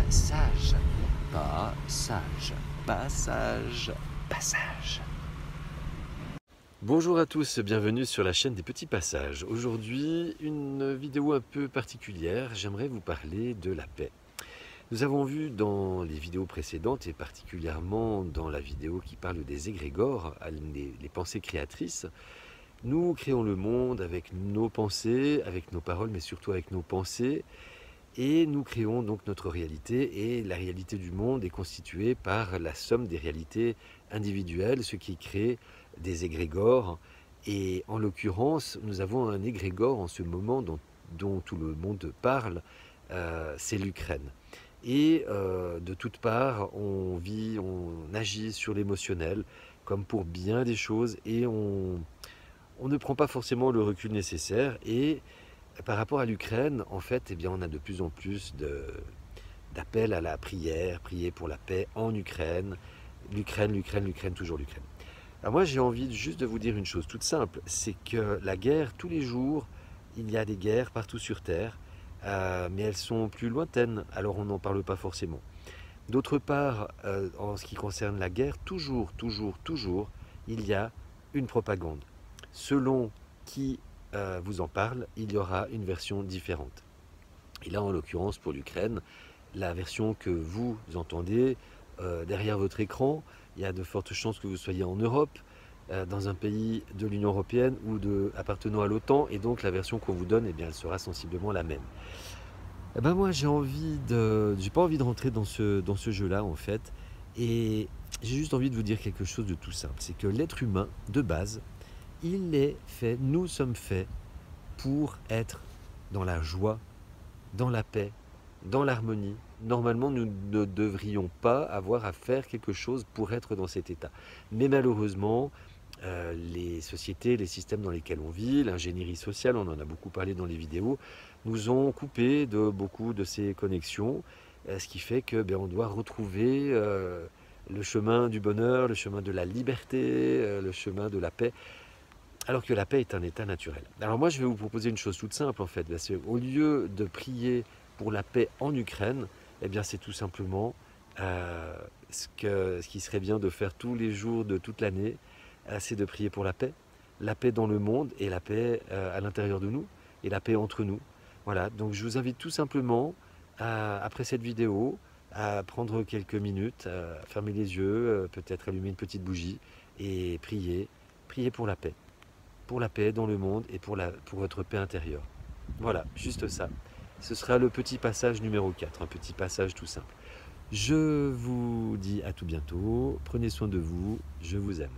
sage, pas sage, passage, passage. Bonjour à tous, bienvenue sur la chaîne des petits passages. Aujourd'hui, une vidéo un peu particulière, j'aimerais vous parler de la paix. Nous avons vu dans les vidéos précédentes, et particulièrement dans la vidéo qui parle des égrégores, les pensées créatrices, nous créons le monde avec nos pensées, avec nos paroles, mais surtout avec nos pensées, et nous créons donc notre réalité, et la réalité du monde est constituée par la somme des réalités individuelles, ce qui crée des égrégores. Et en l'occurrence, nous avons un égrégore en ce moment dont tout le monde parle, c'est l'Ukraine. Et de toutes parts, on agit sur l'émotionnel, comme pour bien des choses, et on ne prend pas forcément le recul nécessaire. Et par rapport à l'Ukraine, en fait, eh bien, on a de plus en plus d'appels à la prière, prier pour la paix en Ukraine. L'Ukraine, l'Ukraine, l'Ukraine, toujours l'Ukraine. Alors moi, j'ai envie juste de vous dire une chose toute simple, c'est que la guerre, tous les jours, il y a des guerres partout sur Terre, mais elles sont plus lointaines, alors on n'en parle pas forcément. D'autre part, en ce qui concerne la guerre, toujours, il y a une propagande. Selon qui vous en parle, il y aura une version différente. Et là, en l'occurrence, pour l'Ukraine, la version que vous entendez derrière votre écran, il y a de fortes chances que vous soyez en Europe, dans un pays de l'Union européenne ou appartenant à l'OTAN, et donc la version qu'on vous donne, eh bien, elle sera sensiblement la même. Eh ben moi, j'ai pas envie de rentrer dans ce jeu-là, en fait, et j'ai juste envie de vous dire quelque chose de tout simple, c'est que l'être humain, de base, nous sommes faits pour être dans la joie, dans la paix, dans l'harmonie. Normalement, nous ne devrions pas avoir à faire quelque chose pour être dans cet état. Mais malheureusement, les sociétés, les systèmes dans lesquels on vit, l'ingénierie sociale, on en a beaucoup parlé dans les vidéos, nous ont coupé de beaucoup de ces connexions, ce qui fait que on doit retrouver le chemin du bonheur, le chemin de la liberté, le chemin de la paix, alors que la paix est un état naturel. Alors moi, je vais vous proposer une chose toute simple, en fait. Au lieu de prier pour la paix en Ukraine, eh bien, c'est tout simplement ce qui serait bien de faire tous les jours de toute l'année, c'est de prier pour la paix dans le monde, et la paix à l'intérieur de nous, et la paix entre nous. Voilà, donc je vous invite tout simplement, après cette vidéo, à prendre quelques minutes, à fermer les yeux, peut-être allumer une petite bougie, et prier pour la paix dans le monde et pour votre paix intérieure. Voilà, juste ça. Ce sera le petit passage numéro 4, un petit passage tout simple. Je vous dis à tout bientôt, prenez soin de vous, je vous aime.